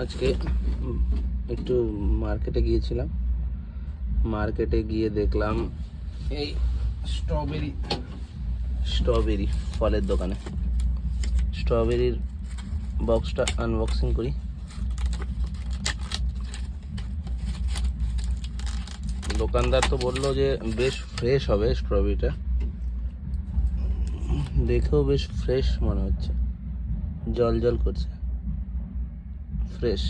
আজকে একটু মার্কেটে গিয়েছিলাম। মার্কেটে গিয়ে দেখলাম এই স্ট্রবেরি ফলের দোকানে। স্ট্রবেরির বক্সটা আনবক্সিং করি। দোকানদার তো বললো যে বেশ ফ্রেশ হবে স্ট্রবেরিটা, দেখেও বেশ ফ্রেশ মনে হচ্ছে, জল জল করছে, ফ্রেশ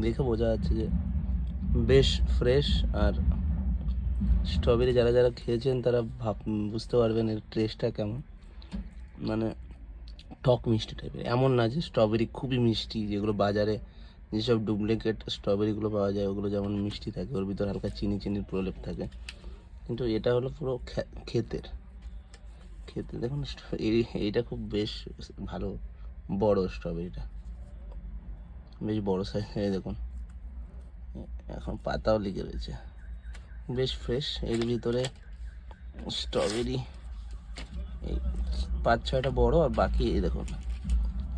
দেখে বোঝা যাচ্ছে যে বেশ ফ্রেশ। আর স্ট্রবেরি যারা যারা খেয়েছেন তারা বুঝতে পারবেন এর টেস্টটা কেমন। মানে টক মিষ্টি টাইপের, এমন না যে স্ট্রবেরি খুবই মিষ্টি, যেগুলো বাজারে যেসব ডুপ্লিকেট স্ট্রবেরিগুলো পাওয়া যায় ওগুলো যেমন মিষ্টি থাকে, ওর ভিতর হালকা চিনির প্রলেপ থাকে, কিন্তু এটা হলো পুরো ক্ষেতের। দেখুন এইটা খুব বেশ ভালো, বড় স্ট্রবেরিটা বেশ বড় সাইজ। এই দেখুন এখন পাতাও লেগে রয়েছে, বেশ ফ্রেশ। এর ভিতরে স্ট্রবেরি এই 5-6টা বড়, আর বাকি এই দেখুন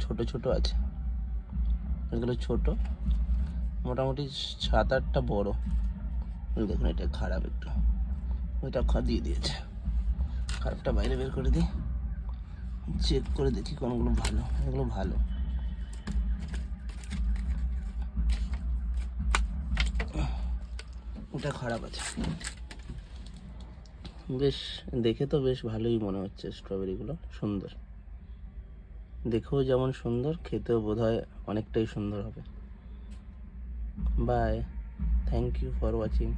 ছোট ছোট আছে। এগুলো ছোট, মোটামুটি 7-8টা বড়। ওই দেখুন এটা খারাপ, একটু ওইটা দিয়ে দিয়েছে। খারাপটা বাইরে বের করে দিই, চেক করে দেখি কোনগুলো ভালো। এগুলো ভালো, ওটা খারাপ আছে। বেশ দেখে তো বেশ ভালোই মনে হচ্ছে, স্ট্রবেরিগুলো সুন্দর, দেখেও যেমন সুন্দর, খেতেও বোধহয় অনেকটাই সুন্দর হবে। Bye, thank you for watching.